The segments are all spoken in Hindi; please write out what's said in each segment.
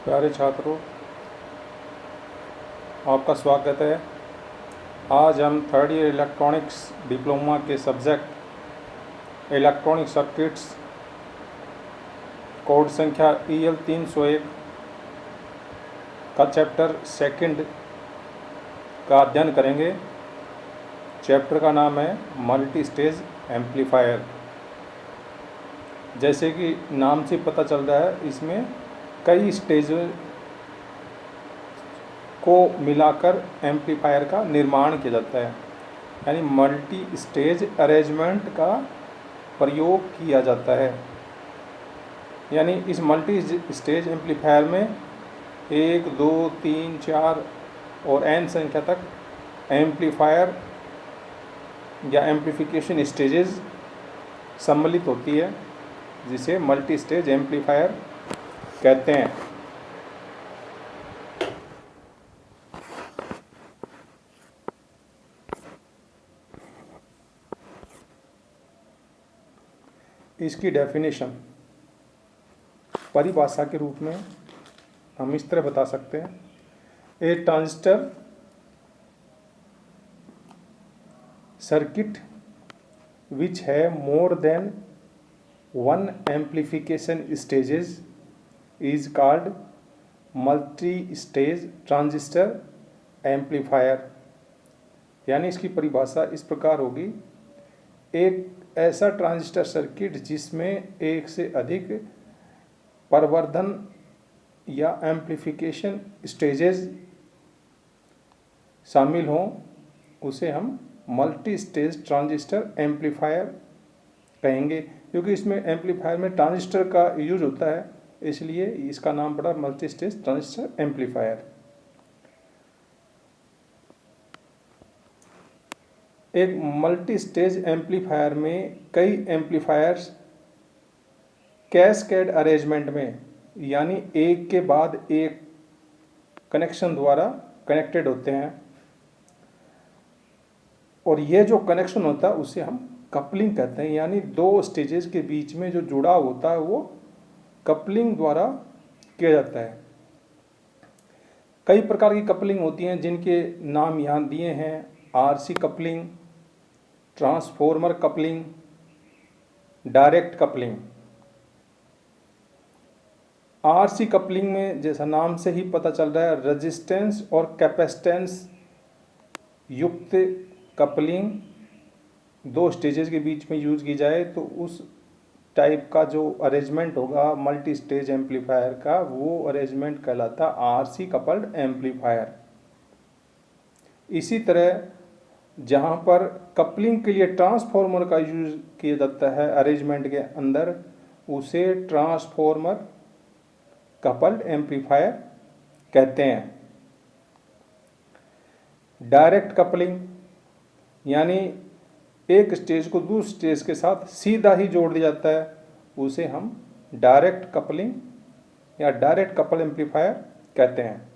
प्यारे छात्रों, आपका स्वागत है। आज हम थर्ड ईयर इलेक्ट्रॉनिक्स डिप्लोमा के सब्जेक्ट इलेक्ट्रॉनिक सर्किट्स कोड संख्या EL 301 का चैप्टर सेकंड का अध्ययन करेंगे। चैप्टर का नाम है मल्टी स्टेज एम्पलीफायर। जैसे कि नाम से पता चल रहा है, इसमें कई स्टेज को मिलाकर एम्पलीफायर का निर्माण किया जाता है, यानी मल्टी स्टेज अरेंजमेंट का प्रयोग किया जाता है। यानी इस मल्टी स्टेज एम्पलीफायर में 1, 2, 3, 4 और n संख्या तक एम्पलीफायर या एम्पलीफिकेशन स्टेजेस सम्मिलित होती है, जिसे मल्टी स्टेज एम्पलीफायर कहते हैं। इसकी डेफिनेशन परिभाषा के रूप में हम इस तरह बता सकते हैं। ए ट्रांजिस्टर सर्किट विच है more than one amplification stages is called multi stage transistor amplifier. यानी इसकी परिभाषा इस प्रकार होगी: एक ऐसा ट्रांजिस्टर सर्किट जिसमें एक से अधिक प्रवर्धन या एम्पलीफिकेशन स्टेजेस शामिल हों, उसे हम मल्टी स्टेज ट्रांजिस्टर एम्पलीफायर कहेंगे। क्योंकि इसमें एम्पलीफायर में ट्रांजिस्टर का यूज होता है, इसलिए इसका नाम पड़ा मल्टी स्टेज ट्रांजिस्टर एम्पलीफायर। एक मल्टी स्टेज एम्पलीफायर में कई एम्पलीफायर्स कैस्केड अरेंजमेंट में, यानी एक के बाद एक कनेक्शन द्वारा कनेक्टेड होते हैं, और ये जो कनेक्शन होता है उसे हम कपलिंग कहते हैं। यानी दो स्टेजेस के बीच में जो जुड़ाव होता है वो कपलिंग द्वारा किया जाता है। कई प्रकार की कपलिंग होती हैं, जिनके नाम यहाँ दिए हैं: RC coupling, transformer coupling, direct coupling. RC coupling में जैसा नाम से ही पता चल रहा है, रेजिस्टेंस और कैपेसिटेंस युक्त कपलिंग दो स्टेजेस के बीच में यूज की जाए तो उस टाइप का जो अरेंजमेंट होगा मल्टी स्टेज एम्पलीफायर का, वो अरेंजमेंट कहलाता RC कपल्ड एम्पलीफायर। इसी तरह जहाँ पर कपलिंग के लिए ट्रांसफॉर्मर का यूज किया जाता है अरेंजमेंट के अंदर, उसे ट्रांसफॉर्मर कपल्ड एम्पलीफायर कहते हैं। डायरेक्ट कपलिंग यानी एक स्टेज को दूसरे स्टेज के साथ सीधा ही जोड़ दिया जाता है, उसे हम डायरेक्ट कपलिंग या डायरेक्ट कपल एम्पलीफायर कहते हैं।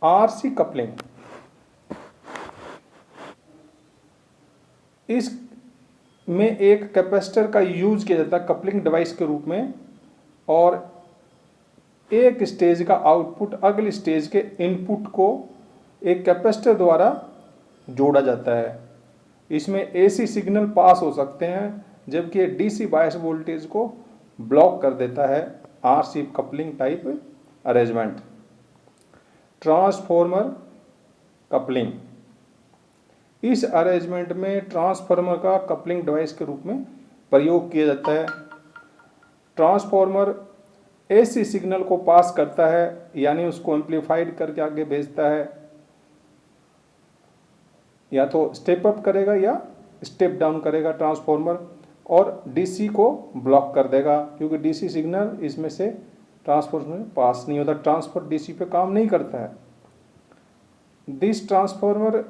RC कपलिंग, इस में एक कैपेसिटर का यूज किया जाता है कपलिंग डिवाइस के रूप में, और एक स्टेज का आउटपुट अगली स्टेज के इनपुट को एक कैपेसिटर द्वारा जोड़ा जाता है। इसमें AC सिग्नल पास हो सकते हैं, जबकि DC बायस वोल्टेज को ब्लॉक कर देता है। RC coupling type arrangement. Transformer coupling, इस अरेंजमेंट में ट्रांसफार्मर का कपलिंग डिवाइस के रूप में प्रयोग किया जाता है। ट्रांसफार्मर AC सिग्नल को पास करता है, यानी उसको एम्पलीफाइड करके आगे भेजता है, या तो स्टेप अप करेगा या स्टेप डाउन करेगा ट्रांसफार्मर, और DC को ब्लॉक कर देगा, क्योंकि DC सिग्नल इसमें से ट्रांसफार्मर में पास नहीं होता। ट्रांसफर DC पे काम नहीं करता है। दिस ट्रांसफार्मर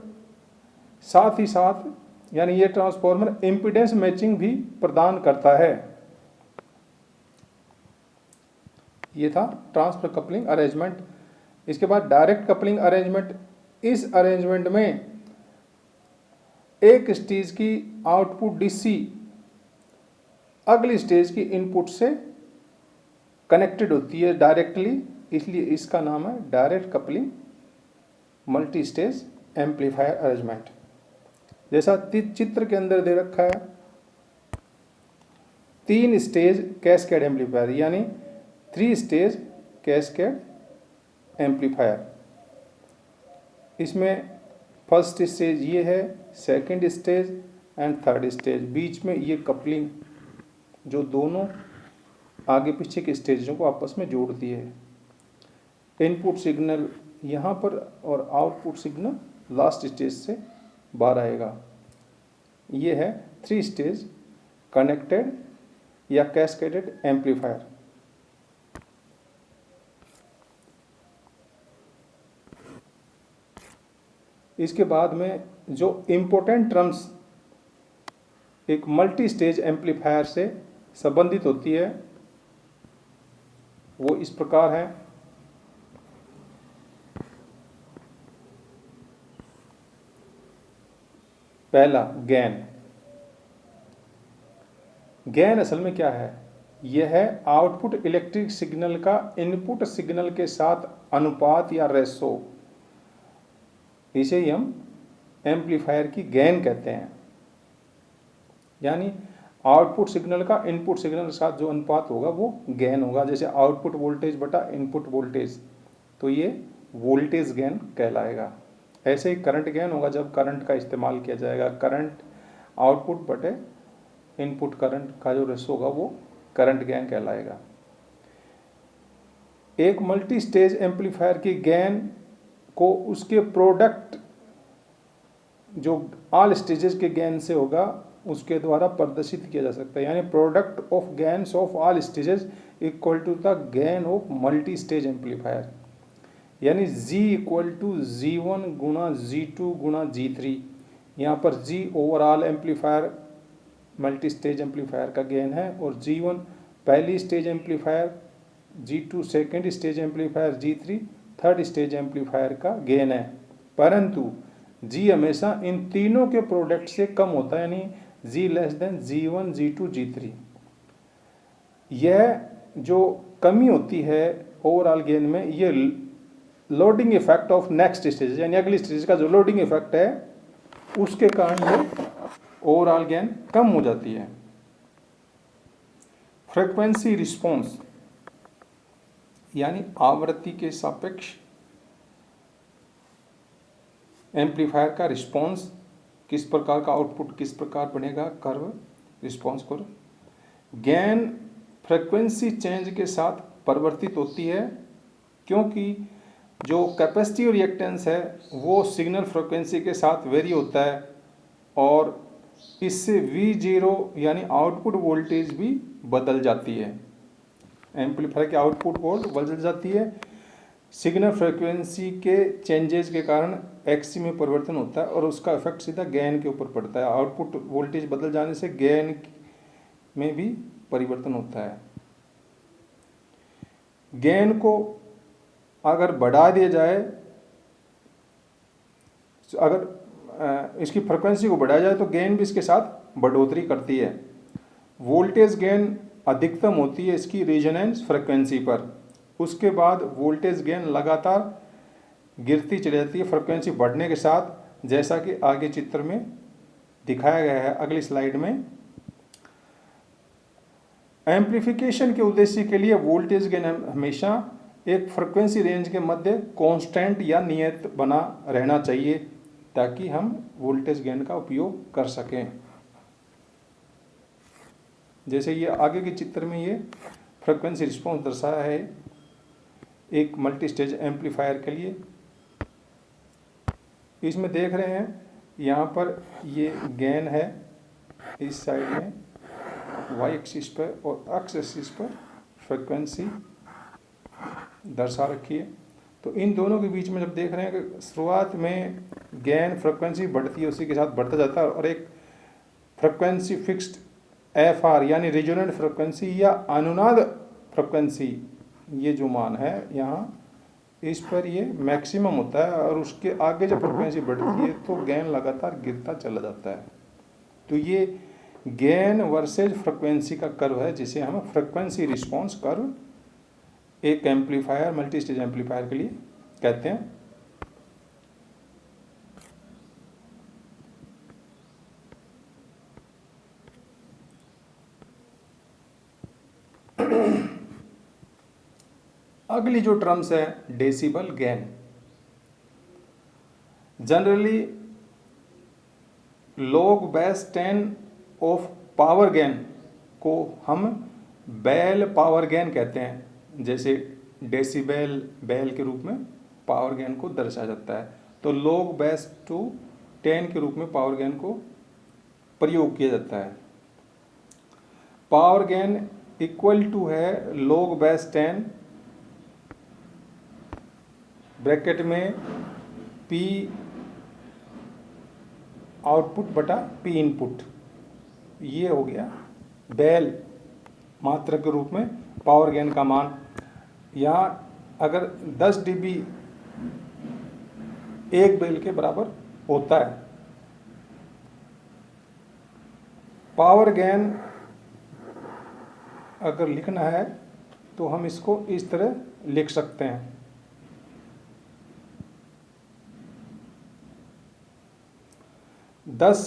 साथ ही साथ, यानी ये ट्रांसफार्मर इम्पीडेंस मैचिंग भी प्रदान करता है। ये था ट्रांसफर कपलिंग अरेंजमेंट। इसके बाद डायरेक्ट कपलिंग अरेंजमेंट। इस अरेंजमेंट में एक स्टेज की आउटपुट DC अगली स्टेज की इनपुट से कनेक्टेड होती है डायरेक्टली, इसलिए इसका नाम है direct coupling multi stage amplifier arrangement. जैसा चित्र के अंदर दे रखा है 3 स्टेज कैस्केड एम्पलीफायर, यानी 3 स्टेज कैस्केड एम्पलीफायर। इसमें फर्स्ट स्टेज ये है, second stage and third stage. बीच में ये कपलिंग जो दोनों आगे पीछे के स्टेजों को आपस में जोड़ती है। इनपुट सिग्नल यहाँ पर और आउटपुट सिग्नल लास्ट स्टेज से बाहर आएगा। ये है 3 स्टेज कनेक्टेड या कैस्केडेड एम्पलीफायर। इसके बाद में जो इम्पोर्टेंट टर्म्स एक मल्टी स्टेज एम्पलीफायर से संबंधित होती है वो इस प्रकार है। पहला, गेन। गेन असल में क्या है? यह है आउटपुट इलेक्ट्रिक सिग्नल का इनपुट सिग्नल के साथ अनुपात या रेशो। इसे ही हम एम्पलीफायर की गेन कहते हैं। यानी आउटपुट सिग्नल का इनपुट सिग्नल के साथ जो अनुपात होगा वो गेन होगा। जैसे आउटपुट वोल्टेज बटा इनपुट वोल्टेज, तो ये वोल्टेज गेन कहलाएगा। ऐसे ही करंट गेन होगा जब करंट का इस्तेमाल किया जाएगा। करंट आउटपुट बटे इनपुट करंट का जो रेशो होगा वो करंट गेन कहलाएगा। एक मल्टी स्टेज एम्पलीफायर की गेन को उसके प्रोडक्ट जो ऑल स्टेजेस के गेन से होगा उसके द्वारा प्रदर्शित किया जा सकता है। यानी product of gains of all stages equal to the gain of multi stage amplifier. यानी G इक्वल टू G1 गुणा G2 गुणा G3। यहाँ पर G overall amplifier multi stage amplifier का गेन है और G1 पहली stage amplifier, G2 second stage amplifier, G3 third stage amplifier का गेन है। परंतु G हमेशा इन तीनों के प्रोडक्ट से कम होता है, यानी G less than G1, G2, G3। यह जो कमी होती है ओवरऑल गेन में, ये loading effect of next stage, यानी अगली स्टेज का जो लोडिंग इफेक्ट है उसके कारण ये ओवरऑल गेन कम हो जाती है। फ्रीक्वेंसी रिस्पॉन्स, यानी आवृत्ति के सापेक्ष एम्पलीफायर का रिस्पॉन्स, किस प्रकार का आउटपुट किस प्रकार बनेगा, curve response curve. Gain frequency change के साथ परिवर्तित होती है क्योंकि जो कैपेसिटी और रिएक्टेंस है वो सिग्नल फ्रीक्वेंसी के साथ वेरी होता है और इससे V0 यानी आउटपुट वोल्टेज भी बदल जाती है। एम्पलीफायर की आउटपुट वोल्ट बदल जाती है। सिग्नल फ्रीक्वेंसी के चेंजेस के कारण XC में परिवर्तन होता है और उसका इफेक्ट सीधा गेन के ऊपर पड़ता है। आउटपुट वोल्टेज बदल जाने से गेन में भी परिवर्तन होता है। गेन को अगर बढ़ा दिया जाए, अगर इसकी फ्रीक्वेंसी को बढ़ाया जाए तो गेन भी इसके साथ बढ़ोतरी करती है। वोल्टेज गेन अधिकतम होती है इसकी रेजोनेंस फ्रीक्वेंसी पर। उसके बाद वोल्टेज गेन लगातार गिरती चली जाती है फ्रीक्वेंसी बढ़ने के साथ, जैसा कि आगे चित्र में दिखाया गया है अगली स्लाइड में। एम्प्लीफिकेशन के उद्देश्य के लिए वोल्टेज गेन हमेशा एक फ्रीक्वेंसी रेंज के मध्य कांस्टेंट या नियत बना रहना चाहिए ताकि हम वोल्टेज गेन का उपयोग कर सकें। जैसे ये आगे के चित्र में ये फ्रीक्वेंसी रिस्पॉन्स दर्शाया है एक मल्टी स्टेज एम्पलीफायर के लिए। इसमें देख रहे हैं यहाँ पर ये गेन है इस साइड में वाई एक्सिस पर और एक्स एक्सिस पर फ्रीक्वेंसी दर्शा रखी है। तो इन दोनों के बीच में जब देख रहे हैं कि शुरुआत में गेन फ्रीक्वेंसी बढ़ती है उसी के साथ बढ़ता जाता है और एक फ्रीक्वेंसी फिक्स्ड FR यानी रेजोनेंट फ्रीक्वेंसी या अनुनाद फ्रीक्वेंसी, ये जो मान है यहाँ इस पर ये मैक्सिमम होता है और उसके आगे जब फ्रीक्वेंसी बढ़ती है तो गेन लगातार गिरता चला जाता है। तो ये गेन वर्सेज फ्रीक्वेंसी का कर्व है जिसे हम फ्रीक्वेंसी रिस्पॉन्स कर्व एक एम्पलीफायर मल्टी स्टेज एम्पलीफायर के लिए कहते हैं। अगली जो टर्म्स है decibel gain. Generally log base 10 of power gain को हम बेल पावर गेन कहते हैं। जैसे डेसिबल बेल के रूप में पावर गेन को दर्शाया जाता है, तो log बेस 10 के रूप में पावर गेन को प्रयोग किया जाता है। पावर गेन इक्वल टू है log बेस 10 ब्रैकेट में P आउटपुट बटा P इनपुट। ये हो गया बेल मात्रक के रूप में पावर गेन का मान। यहाँ अगर 10 dB एक बेल के बराबर होता है। पावर गेन अगर लिखना है तो हम इसको इस तरह लिख सकते हैं। दस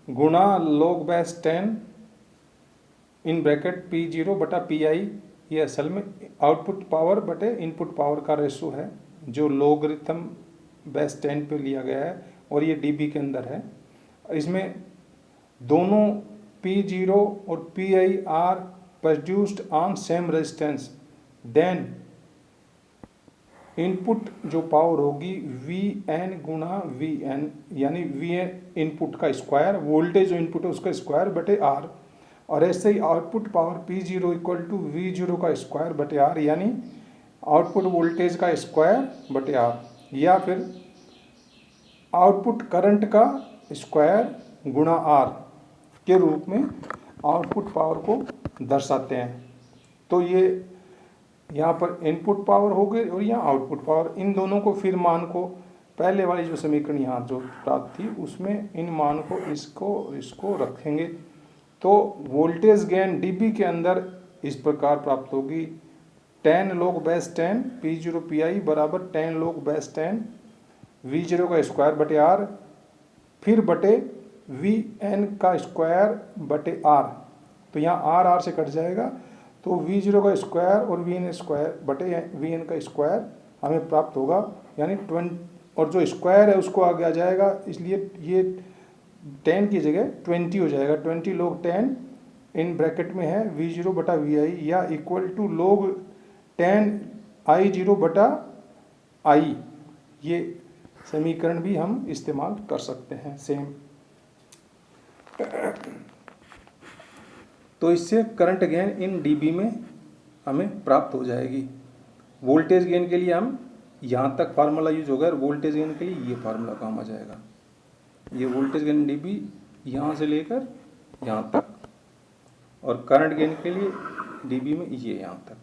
गुणा log base 10 in bracket P0 बटा PI, ये असल में आउटपुट पावर बटे इनपुट पावर का रेशो है जो लोगरिथम बेस 10 पे लिया गया है और ये dB के अंदर है। इसमें दोनों P0 और PI are produced on same resistance, then input जो पावर होगी Vn गुणा Vn, यानी Vn इनपुट का स्क्वायर, वोल्टेज जो इनपुट है उसका स्क्वायर बटे R, और ऐसे ही output power P0 equal to V0 का स्क्वायर बटे R, यानी आउटपुट वोल्टेज का स्क्वायर बटे R, या फिर आउटपुट करंट का स्क्वायर गुणा R के रूप में आउटपुट पावर को दर्शाते हैं। तो ये यहाँ पर इनपुट पावर हो गई और यहाँ आउटपुट पावर, इन दोनों को फिर मान को पहले वाली जो समीकरण यहाँ जो प्राप्त थी उसमें इन मान को इसको रखेंगे, तो वोल्टेज गेन dB के अंदर इस प्रकार प्राप्त होगी 10 log बेस 10 P0 PI बराबर 10 log बेस 10 V0 का स्क्वायर बटे R, फिर बटे Vn का स्क्वायर बटे R। तो यहाँ R से कट जाएगा, तो V0 का स्क्वायर और Vn स्क्वायर बटे Vn का स्क्वायर हमें प्राप्त होगा, यानी 20, और जो स्क्वायर है उसको आगे आ जाएगा, इसलिए ये 10 की जगह 20 हो जाएगा। 20 log 10 इन ब्रैकेट में है V0 बटा Vi, या इक्वल टू log 10 I0 बटा I। ये समीकरण भी हम इस्तेमाल कर सकते हैं सेम। तो इससे करंट गेन इन dB में हमें प्राप्त हो जाएगी। वोल्टेज गेन के लिए हम यहाँ तक फार्मूला यूज होगा और वोल्टेज गेन के लिए ये फार्मूला काम आ जाएगा। ये वोल्टेज गेन dB यहाँ से लेकर यहाँ तक, और करंट गेन के लिए dB में ये यहाँ तक।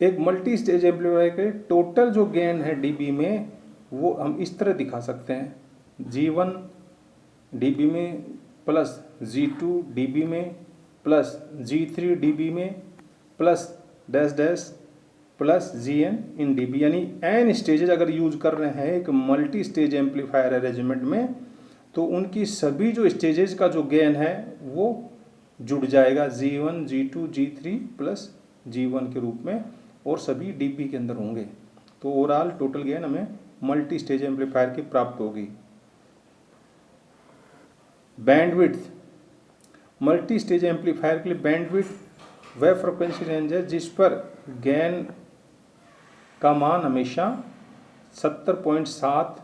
एक मल्टी स्टेज एम्पलीफायर के टोटल जो गेन है dB में वो हम इस तरह दिखा सकते हैं, G1 dB में प्लस G2 dB में प्लस G3 dB में plus dash dash plus Gn इन dB, यानी n स्टेजेज अगर यूज कर रहे हैं एक मल्टी स्टेज एम्पलीफायर अरेंजमेंट में, तो उनकी सभी जो स्टेजेज का जो गेन है वो जुड़ जाएगा G1 G2 G3 plus G1 के रूप में, और सभी dB के अंदर होंगे। तो ओवरऑल टोटल गेन हमें मल्टी स्टेज एम्पलीफायर की प्राप्त होगी। बैंडविड्थ, मल्टी स्टेज एम्पलीफायर के लिए बैंडविड्थ वह फ्रिक्वेंसी रेंज है जिस पर गेन का मान हमेशा 70.7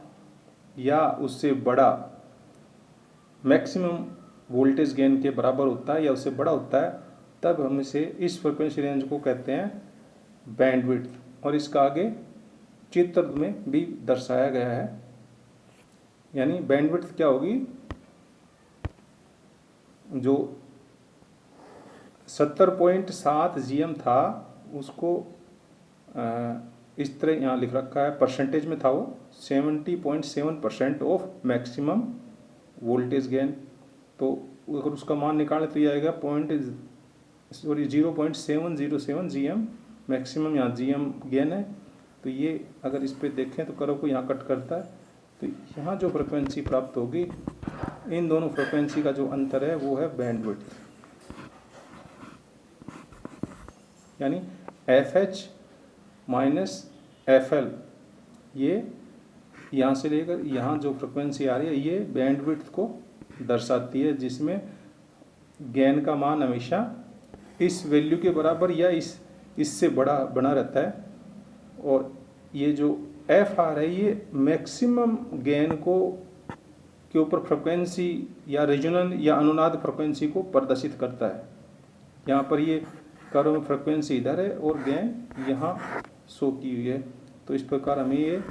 या उससे बड़ा मैक्सिमम वोल्टेज गेन के बराबर होता है या उससे बड़ा होता है, तब हम इसे इस फ्रिक्वेंसी रेंज को कहते हैं बैंडविड्थ, और इसका आगे चित्र में भी दर्शाया गया है। यानी बैंडविड्थ क्या होगी, जो 70.7 GM था उसको इस तरह यहाँ लिख रखा है, परसेंटेज में था वो 70.7% ऑफ मैक्सिमम वोल्टेज गेन। तो अगर उसका मान निकालें तो ये आएगा 0.707 GM मैक्सिमम यहाँ GM गेन है। तो ये अगर इस पर देखें तो कर्व को यहाँ कट करता है, तो यहाँ जो फ्रिक्वेंसी प्राप्त होगी, इन दोनों फ्रिक्वेंसी का जो अंतर है वो है बैंडविड्थ, यानी FH माइनस FL। ये यहाँ से लेकर यहाँ जो फ्रिक्वेंसी आ रही है ये बैंडविड्थ को दर्शाती है, जिसमें गेन का मान हमेशा इस वैल्यू के बराबर या इससे बना रहता है। और ये जो FR है ये मैक्सिमम गेन के ऊपर फ्रिक्वेंसी या रीजनल या अनुनाद फ्रिक्वेंसी को प्रदर्शित करता है। यहाँ पर ये कर्व में फ्रिक्वेंसी इधर है और गेन यहाँ शो की हुई है। तो इस प्रकार हमें ये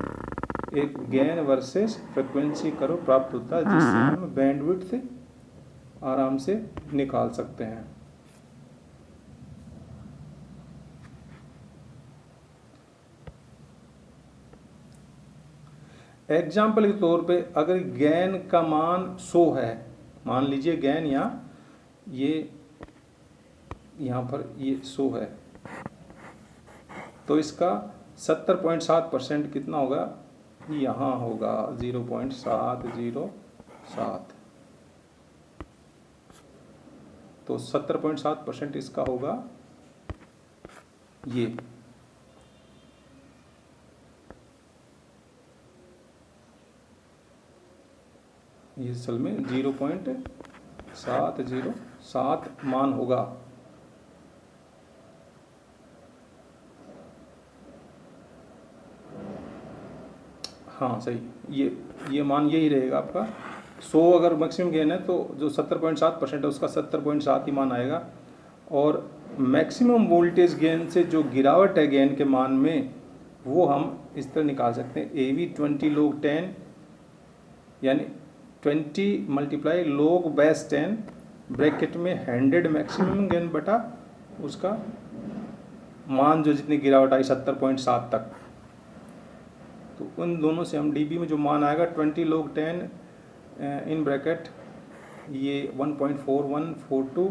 एक गेन वर्सेस फ्रिक्वेंसी कर्व प्राप्त होता है, जिससे हम बैंडविड्थ आराम से निकाल सकते हैं। एग्जाम्पल के तौर पे अगर गेन का मान 100 है, मान लीजिए गेन यहाँ पर ये 100 है, तो इसका 70.7% कितना होगा, यहाँ होगा 0.707। तो 70.7% इसका होगा ये असल में 0.707 मान होगा। हाँ सही, ये मान यही रहेगा आपका। 100 अगर मैक्सिमम गेन है तो जो 70.7% है उसका 70.7 ही मान आएगा। और मैक्सिमम वोल्टेज गेन से जो गिरावट है गेन के मान में, वो हम इस तरह निकाल सकते हैं। AV 20 log 10 यानी 20 मल्टीप्लाई log बेस 10 ब्रैकेट में 100 मैक्सिमम गेन बटा उसका मान जो जितनी गिरावट आई 70.7 तक। तो उन दोनों से हम dB में जो मान आएगा 20 log 10 इन ब्रैकेट ये 1.4142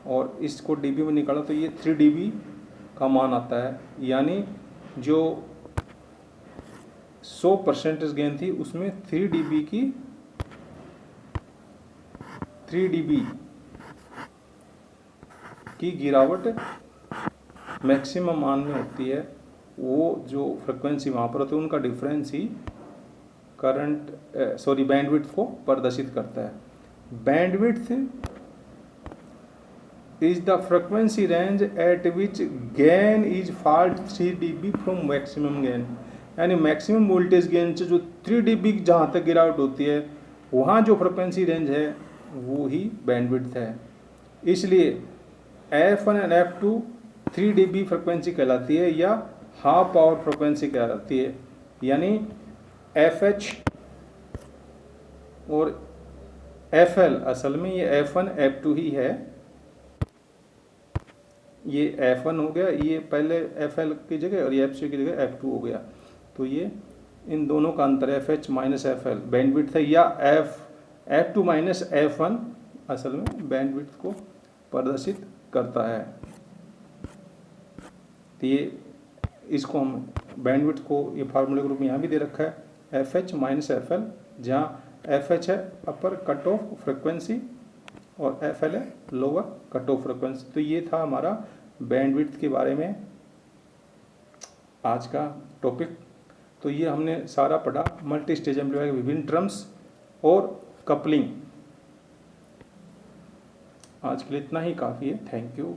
और इसको dB में निकाला तो ये 3 dB का मान आता है। यानी जो 100% गेन थी उसमें 3 dB की गिरावट मैक्सिमम मान में होती है। वो जो फ्रिक्वेंसी वहाँ पर होती है उनका डिफरेंस ही बैंडविड्थ को प्रदर्शित करता है। Bandwidth is the frequency range at which gain is fault 3 dB from maximum gain, यानी मैक्सिमम वोल्टेज गेन से जो 3 dB जहाँ तक गिरावट होती है वहाँ जो फ्रिक्वेंसी रेंज है वो ही बैंडविड्थ है। इसलिए F1 और F2 3 dB फ्रिक्वेंसी कहलाती है या हाफ पावर फ्रिक्वेंसी कहलाती है। यानी FH और FL असल में ये F1 F2 ही है। ये F1 हो गया, ये पहले FL की जगह, और ये F2 की जगह F2 हो गया। तो ये इन दोनों का अंतर FH माइनस FL बैंडविड्थ है, या F2 माइनस F1 असल में बैंडविड्थ को प्रदर्शित करता है। तो ये इसको हम बैंडविड्थ को ये फार्मूले के रूप में यहाँ भी दे रखा है, FH माइनस FL, जहाँ FH है अपर कट ऑफ फ्रिक्वेंसी और FL है लोअर कट ऑफ फ्रिक्वेंसी। तो ये था हमारा बैंडविड्थ के बारे में आज का टॉपिक। तो ये हमने सारा पढ़ा, मल्टी स्टेज एम्पलीफायर के विभिन्न टर्म्स और कपलिंग। आज के लिए इतना ही काफ़ी है। Thank you.